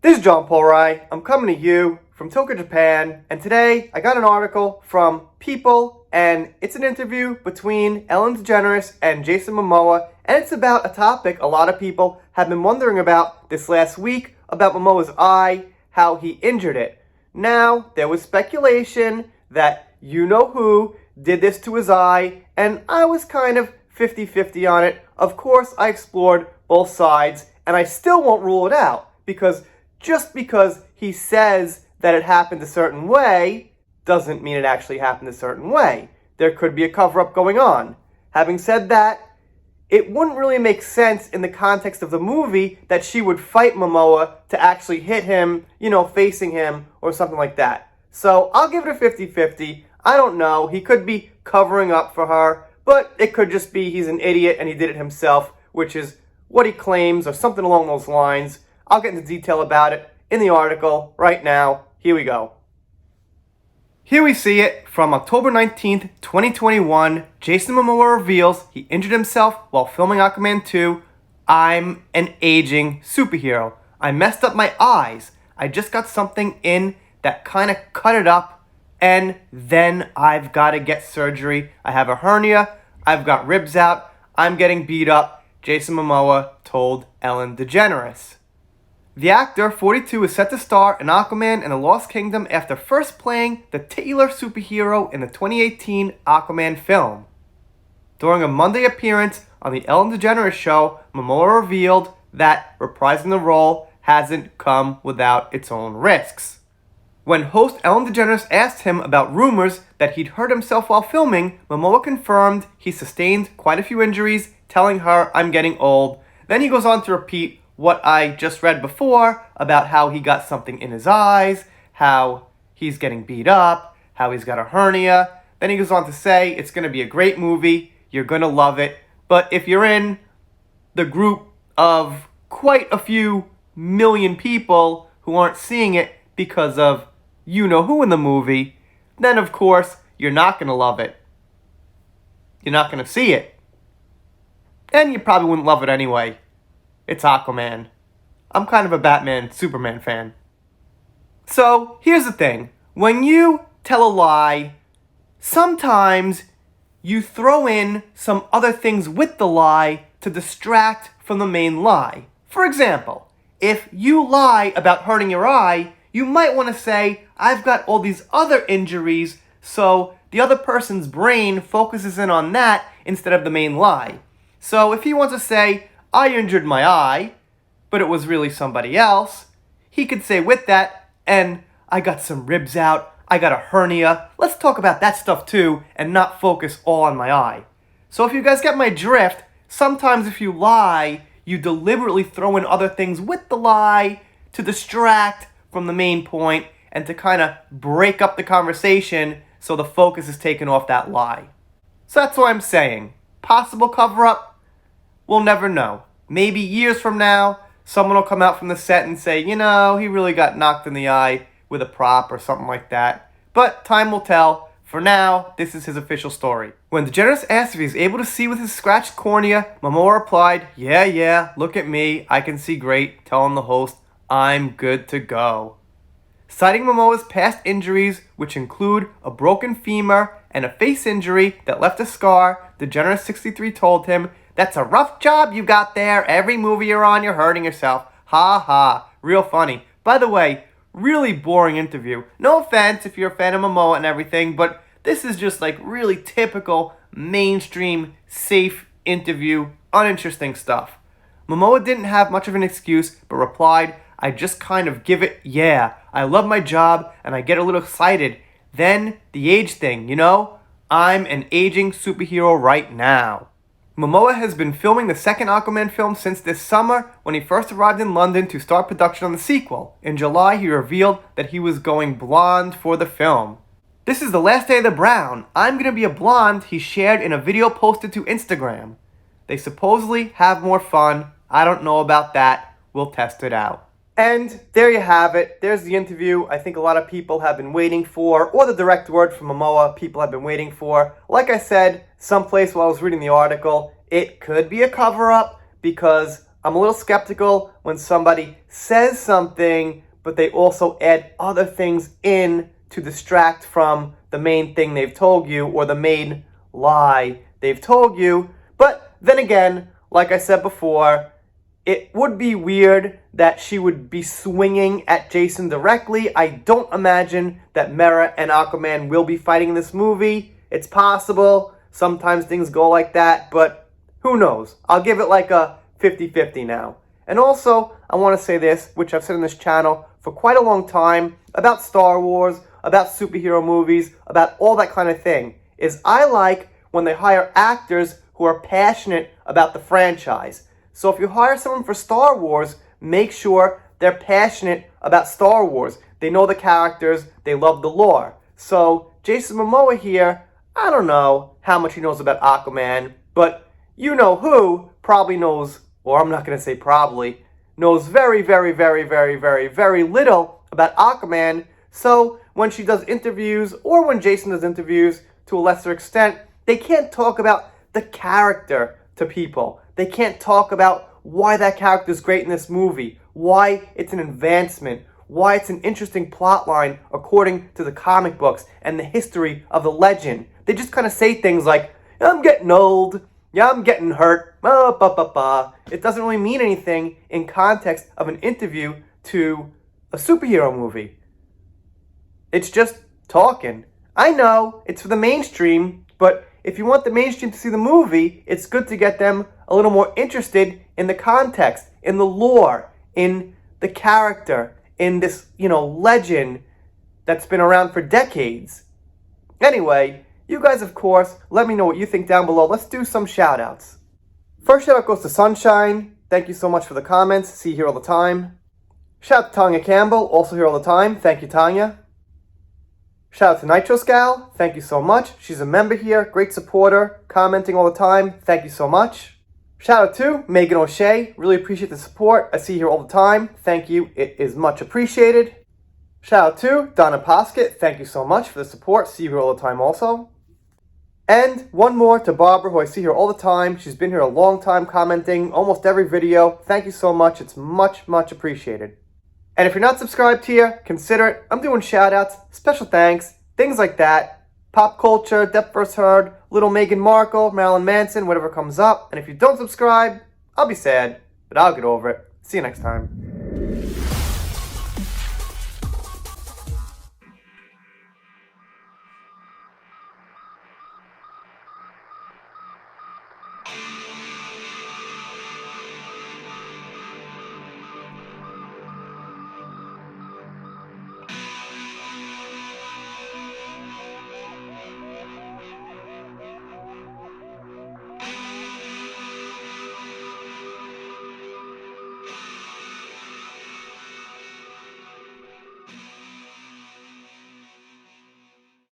This is John Polrai. I'm coming to you from Tokyo, Japan, and today I got an article from People, and it's an interview between Ellen DeGeneres and Jason Momoa, and it's about a topic a lot of people have been wondering about this last week, about Momoa's eye, how he injured it. Now, there was speculation that you-know-who did this to his eye, and I was kind of 50-50 on it. Of course, I explored both sides, and I still won't rule it out, because just because he says that it happened a certain way doesn't mean it actually happened a certain way. There could be a cover-up going on. Having said that, it wouldn't really make sense in the context of the movie that she would fight Momoa to actually hit him, facing him or something like that. So I'll give it a 50-50. I don't know. He could be covering up for her, but it could just be he's an idiot and he did it himself, which is what he claims or something along those lines. I'll get into detail about it in the article right now. Here we go. Here we see it from October 19th, 2021. Jason Momoa reveals he injured himself while filming Aquaman 2. I'm an aging superhero. I messed up my eyes. I just got something in that kind of cut it up, and then I've got to get surgery. I have a hernia. I've got ribs out. I'm getting beat up, Jason Momoa told Ellen DeGeneres. The actor, 42, is set to star in Aquaman and the Lost Kingdom after first playing the titular superhero in the 2018 Aquaman film. During a Monday appearance on the Ellen DeGeneres show, Mamoa revealed that reprising the role hasn't come without its own risks. When host Ellen DeGeneres asked him about rumors that he'd hurt himself while filming, Mamoa confirmed he sustained quite a few injuries, telling her, "I'm getting old." Then he goes on to repeat what I just read before about how he got something in his eyes, how he's getting beat up, how he's got a hernia. Then he goes on to say it's going to be a great movie, you're going to love it, but if you're in the group of quite a few million people who aren't seeing it because of you-know-who in the movie, then of course you're not going to love it. You're not going to see it. And you probably wouldn't love it anyway. It's Aquaman. I'm kind of a Batman, Superman fan. So, here's the thing. When you tell a lie, sometimes you throw in some other things with the lie to distract from the main lie. For example, if you lie about hurting your eye, you might want to say, I've got all these other injuries, so the other person's brain focuses in on that instead of the main lie. So, if he wants to say, I injured my eye, but it was really somebody else, he could say with that, and I got some ribs out, I got a hernia. Let's talk about that stuff too, and not focus all on my eye. So if you guys get my drift, sometimes if you lie, you deliberately throw in other things with the lie to distract from the main point and to kind of break up the conversation so the focus is taken off that lie. So that's what I'm saying. Possible cover-up? We'll never know. Maybe years from now, someone will come out from the set and say, he really got knocked in the eye with a prop or something like that. But time will tell. For now, this is his official story. When DeGeneres asked if he's able to see with his scratched cornea, Mamoa replied, yeah, look at me, I can see great, telling the host, I'm good to go. Citing Momoa's past injuries, which include a broken femur and a face injury that left a scar, DeGeneres 63 told him, that's a rough job you got there. Every movie you're on, you're hurting yourself. Ha ha. Real funny. By the way, really boring interview. No offense if you're a fan of Mamoa and everything, but this is just like really typical, mainstream, safe interview, uninteresting stuff. Mamoa didn't have much of an excuse, but replied, I just kind of give it, I love my job and I get a little excited. Then the age thing, I'm an aging superhero right now. Mamoa has been filming the second Aquaman film since this summer when he first arrived in London to start production on the sequel. In July, he revealed that he was going blonde for the film. This is the last day of the brown. I'm gonna be a blonde, he shared in a video posted to Instagram. They supposedly have more fun. I don't know about that. We'll test it out. And there you have it. There's the interview I think a lot of people have been waiting for, or the direct word from Mamoa people have been waiting for. Like I said, someplace while I was reading the article, it could be a cover-up because I'm a little skeptical when somebody says something, but they also add other things in to distract from the main thing they've told you or the main lie they've told you. But then again, like I said before, it would be weird that she would be swinging at Jason directly. I don't imagine that Mera and Aquaman will be fighting in this movie. It's possible. Sometimes things go like that, but who knows? I'll give it like a 50-50 now. And also, I want to say this, which I've said on this channel for quite a long time, about Star Wars, about superhero movies, about all that kind of thing, is I like when they hire actors who are passionate about the franchise. So if you hire someone for Star Wars, make sure they're passionate about Star Wars. They know the characters, they love the lore. So Jason Momoa here, I don't know how much he knows about Aquaman, but you know who probably knows, or I'm not going to say probably, knows very, very, very, very, very, very little about Aquaman. So when she does interviews, or when Jason does interviews to a lesser extent, they can't talk about the character to people. They can't talk about why that character is great in this movie, why it's an advancement, why it's an interesting plot line according to the comic books and the history of the legend. They just kind of say things like, I'm getting old, yeah, I'm getting hurt, It doesn't really mean anything in context of an interview to a superhero movie. It's just talking. I know, it's for the mainstream, but if you want the mainstream to see the movie, it's good to get them a little more interested in the context, in the lore, in the character, in this, legend that's been around for decades. Anyway, you guys, of course, let me know what you think down below. Let's do some shout-outs. First shout-out goes to Sunshine. Thank you so much for the comments. See you here all the time. Shout out to Tanya Campbell, also here all the time. Thank you, Tanya. Shout out to Nitroscal. Thank you so much. She's a member here, great supporter, commenting all the time. Thank you so much. Shout out to Megan O'Shea. Really appreciate the support. I see you here all the time. Thank you. It is much appreciated. Shout out to Donna Poskett. Thank you so much for the support. See you here all the time also. And one more to Barbara, who I see here all the time. She's been here a long time, commenting almost every video. Thank you so much. It's much, much appreciated. And if you're not subscribed here, consider it. I'm doing shout-outs, special thanks, things like that. Pop culture, Depth First Heard, Little Meghan Markle, Marilyn Manson, whatever comes up. And if you don't subscribe, I'll be sad, but I'll get over it. See you next time.